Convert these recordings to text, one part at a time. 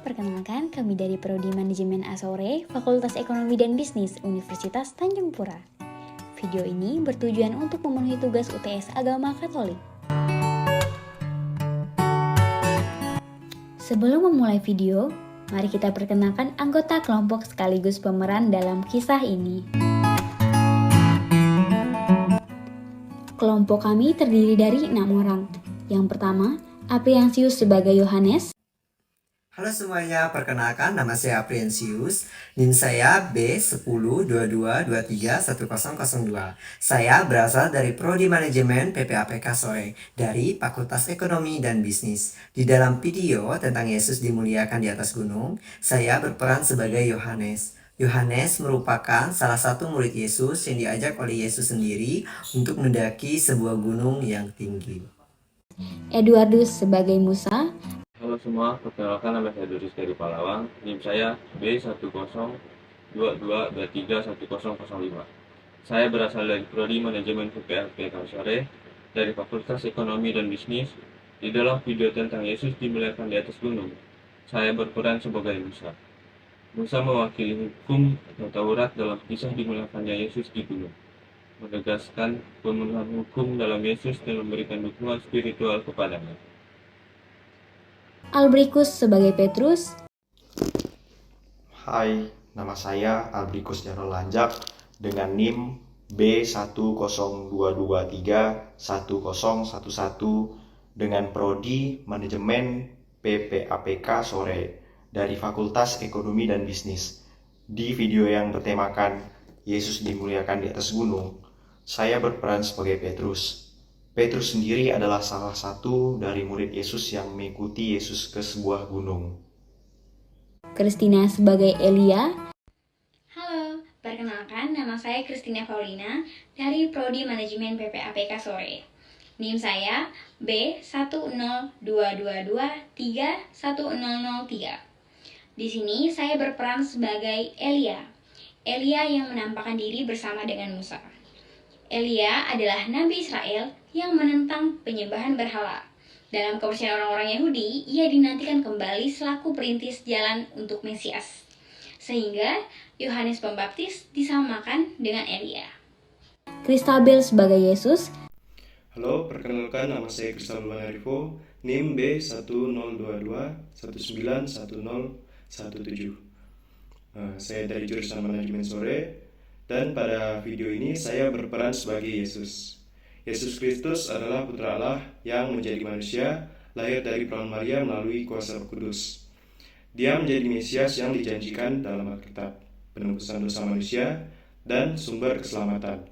perkenalkan kami dari Prodi Manajemen Asore, Fakultas Ekonomi dan Bisnis, Universitas Tanjung Pura. Video ini bertujuan untuk memenuhi tugas UTS Agama Katolik. Sebelum memulai video, mari kita perkenalkan anggota kelompok sekaligus pemeran dalam kisah ini. Kelompok kami terdiri dari 6 orang. Yang pertama, Apriansius sebagai Yohanes. Halo semuanya, perkenalkan nama saya Apriansius. NIM saya B1022231002. Saya berasal dari Prodi Manajemen PPAPK Sore dari Fakultas Ekonomi dan Bisnis. Di dalam video tentang Yesus dimuliakan di atas gunung, saya berperan sebagai Yohanes. Yohanes merupakan salah satu murid Yesus yang diajak oleh Yesus sendiri untuk mendaki sebuah gunung yang tinggi. Eduardus sebagai Musa. Halo semua, perkenalkan nama saya Doris dari Palawang. NIM saya B1022231005. Saya berasal dari Prodi Manajemen PPAPK Sore dari Fakultas Ekonomi dan Bisnis. Di dalam video tentang Yesus dimuliakan di atas gunung, saya berperan sebagai Musa. Musa mewakili hukum atau Taurat dalam kisah dimuliakannya Yesus di gunung, menegaskan pemenuhan hukum dalam Yesus dan memberikan dukungan spiritual kepadanya. Albrikus sebagai Petrus. Hai, nama saya Albrikus Jarol Lanjak dengan NIM B10223111 dengan Prodi Manajemen PPAPK Sore dari Fakultas Ekonomi dan Bisnis. Di video yang bertemakan Yesus dimuliakan di atas gunung, saya berperan sebagai Petrus. Petrus sendiri adalah salah satu dari murid Yesus yang mengikuti Yesus ke sebuah gunung. Kristina sebagai Elia. Halo, perkenalkan nama saya Kristina Paulina dari Prodi Manajemen PPAPK Sore. NIM saya B1022231003. Di sini saya berperan sebagai Elia. Elia yang menampakkan diri bersama dengan Musa. Elia adalah Nabi Israel yang menentang penyembahan berhala. Dalam kepercayaan orang-orang Yahudi, ia dinantikan kembali selaku perintis jalan untuk Mesias. Sehingga Yohanes Pembaptis disamakan dengan Elia. Kristabel sebagai Yesus. Halo, perkenalkan nama saya Kristabel Banarivo, NIM B1022191017. Saya dari jurusan Manajemen Sore, dan pada video ini saya berperan sebagai Yesus. Yesus Kristus adalah Putra Allah yang menjadi manusia, lahir dari perawan Maria melalui kuasa Roh Kudus. Dia menjadi Mesias yang dijanjikan dalam Alkitab, penebusan dosa manusia, dan sumber keselamatan.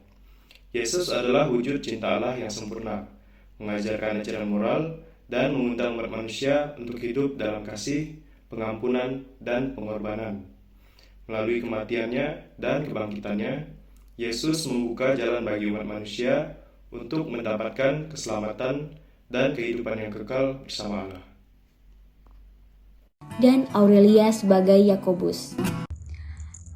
Yesus adalah wujud cinta Allah yang sempurna, mengajarkan ajaran moral, dan mengundang umat manusia untuk hidup dalam kasih, pengampunan, dan pengorbanan. Melalui kematiannya dan kebangkitannya, Yesus membuka jalan bagi umat manusia untuk mendapatkan keselamatan dan kehidupan yang kekal bersama Allah. Dan Aurelia sebagai Yakobus.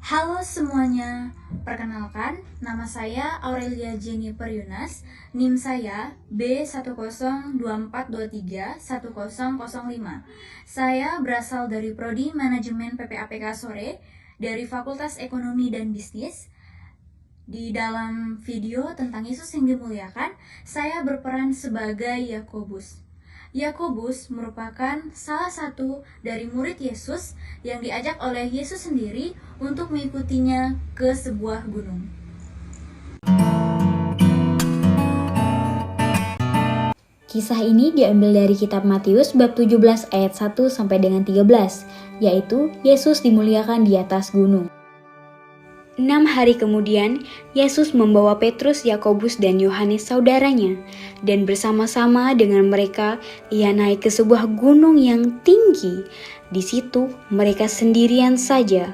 Halo semuanya, perkenalkan nama saya Aurelia Jennifer Yunas, NIM saya B1024231005. Saya berasal dari Prodi Manajemen PPAPK Sore dari Fakultas Ekonomi dan Bisnis. Di dalam video tentang Yesus yang dimuliakan, saya berperan sebagai Yakobus. Yakobus merupakan salah satu dari murid Yesus yang diajak oleh Yesus sendiri untuk mengikutinya ke sebuah gunung. Kisah ini diambil dari kitab Matius bab 17 ayat 1 sampai dengan 13, yaitu Yesus dimuliakan di atas gunung. 6 hari kemudian, Yesus membawa Petrus, Yakobus, dan Yohanes saudaranya, dan bersama-sama dengan mereka, ia naik ke sebuah gunung yang tinggi. Di situ, mereka sendirian saja.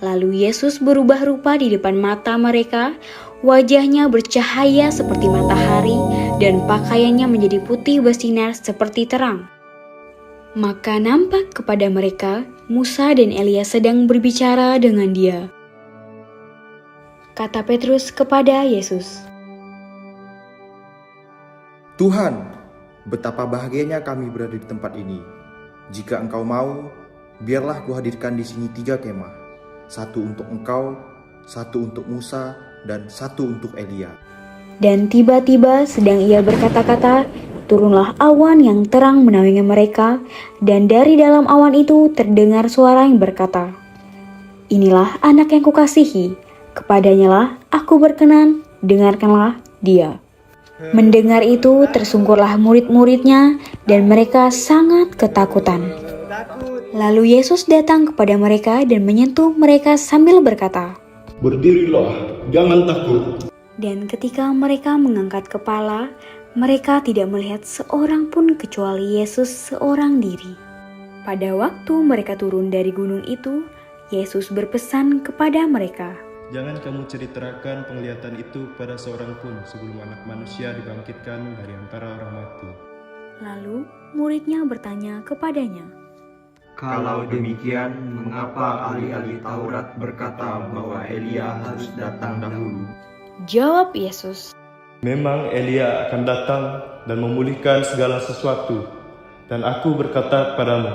Lalu Yesus berubah rupa di depan mata mereka, wajahnya bercahaya seperti matahari, dan pakaiannya menjadi putih bersinar seperti terang. Maka nampak kepada mereka, Musa dan Elia sedang berbicara dengan dia. Kata Petrus kepada Yesus, Tuhan, betapa bahagianya kami berada di tempat ini. Jika Engkau mau, Biarlah kuhadirkan di sini 3 kemah, satu untuk engkau, satu untuk Musa, dan satu untuk Elia. Dan tiba-tiba sedang ia berkata-kata, turunlah awan yang terang menaungi mereka, dan dari dalam awan itu terdengar suara yang berkata, inilah anak yang kukasihi, kepadanyalah aku berkenan, dengarkanlah dia. Mendengar itu tersungkurlah murid-muridnya dan mereka sangat ketakutan. Lalu Yesus datang kepada mereka dan menyentuh mereka sambil berkata, Berdirilah, jangan takut. dan ketika mereka mengangkat kepala, mereka tidak melihat seorang pun kecuali Yesus seorang diri. Pada waktu mereka turun dari gunung itu, Yesus berpesan kepada mereka, Jangan kamu ceritakan penglihatan itu pada seorang pun sebelum anak manusia dibangkitkan dari antara orang mati. Lalu muridnya bertanya kepadanya, Kalau demikian, mengapa ahli-ahli Taurat berkata bahwa Elia harus datang dahulu? Jawab Yesus, Memang Elia akan datang dan memulihkan segala sesuatu. Dan aku berkata kepadamu,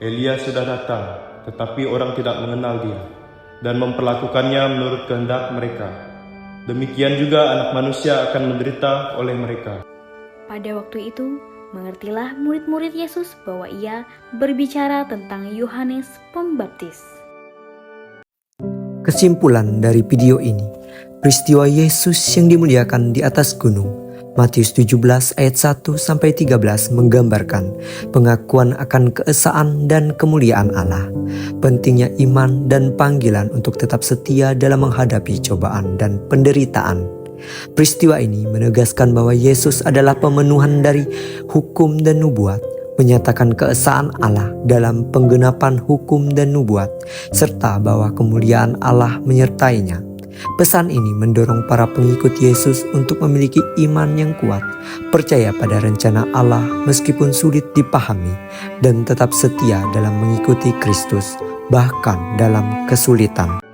Elia sudah datang, tetapi orang tidak mengenal dia, dan memperlakukannya menurut kehendak mereka. Demikian juga anak manusia akan menderita oleh mereka. pada waktu itu mengertilah murid-murid Yesus bahwa ia berbicara tentang Yohanes Pembaptis. Kesimpulan dari video ini, peristiwa Yesus yang dimuliakan di atas gunung, Matius 17 ayat 1-13 menggambarkan pengakuan akan keesaan dan kemuliaan Allah, pentingnya iman dan panggilan untuk tetap setia dalam menghadapi cobaan dan penderitaan. Peristiwa ini menegaskan bahwa Yesus adalah pemenuhan dari hukum dan nubuat, menyatakan keesaan Allah dalam penggenapan hukum dan nubuat, serta bahwa kemuliaan Allah menyertainya. Pesan ini mendorong para pengikut Yesus untuk memiliki iman yang kuat, percaya pada rencana Allah meskipun sulit dipahami, dan tetap setia dalam mengikuti Kristus, bahkan dalam kesulitan.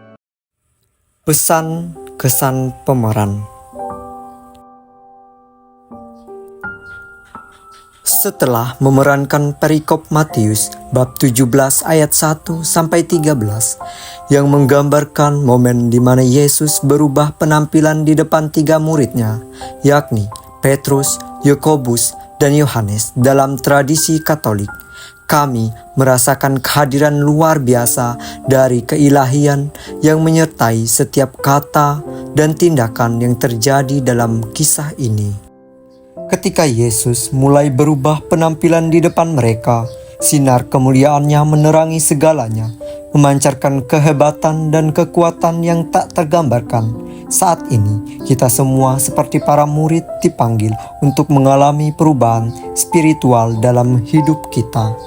Pesan kesan pemeran. Setelah memerankan perikop Matius bab 17 ayat 1-13 yang menggambarkan momen di mana Yesus berubah penampilan di depan 3 muridnya, yakni Petrus, Yakobus, dan Yohanes dalam tradisi Katolik, kami merasakan kehadiran luar biasa dari keilahian yang menyertai setiap kata dan tindakan yang terjadi dalam kisah ini. Ketika Yesus mulai berubah penampilan di depan mereka, sinar kemuliaannya menerangi segalanya, memancarkan kehebatan dan kekuatan yang tak tergambarkan. Saat ini, kita semua seperti para murid dipanggil untuk mengalami perubahan spiritual dalam hidup kita.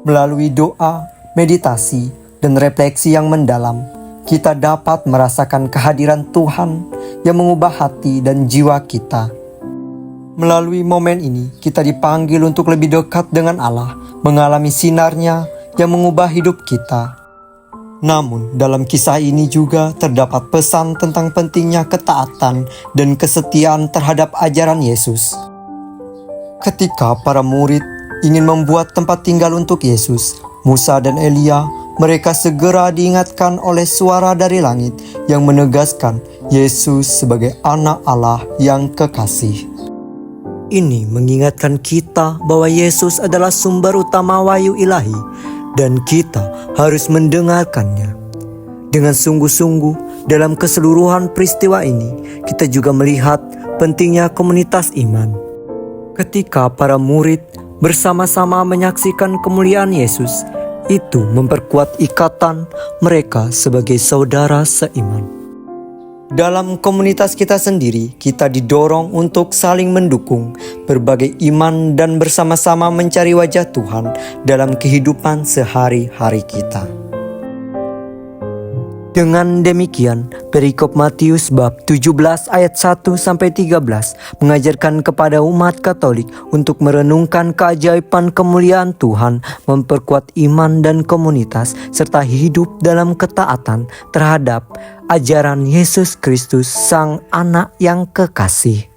Melalui doa, meditasi, dan refleksi yang mendalam, kita dapat merasakan kehadiran Tuhan yang mengubah hati dan jiwa kita. Melalui momen ini, kita dipanggil untuk lebih dekat dengan Allah, mengalami sinarnya yang mengubah hidup kita. Namun, dalam kisah ini juga terdapat pesan tentang pentingnya ketaatan dan kesetiaan terhadap ajaran Yesus. Ketika para murid ingin membuat tempat tinggal untuk Yesus, Musa dan Elia, mereka segera diingatkan oleh suara dari langit yang menegaskan Yesus sebagai anak Allah yang kekasih. Ini mengingatkan kita bahwa Yesus adalah sumber utama wahyu ilahi dan kita harus mendengarkannya. Dengan sungguh-sungguh dalam keseluruhan peristiwa ini, kita juga melihat pentingnya komunitas iman. Ketika para murid bersama-sama menyaksikan kemuliaan Yesus, itu memperkuat ikatan mereka sebagai saudara seiman. Dalam komunitas kita sendiri, kita didorong untuk saling mendukung, berbagai iman dan bersama-sama mencari wajah Tuhan dalam kehidupan sehari-hari kita. Dengan demikian, perikop Matius bab 17 ayat 1-13 mengajarkan kepada umat Katolik untuk merenungkan keajaiban kemuliaan Tuhan, memperkuat iman dan komunitas, serta hidup dalam ketaatan terhadap ajaran Yesus Kristus, Sang Anak yang kekasih.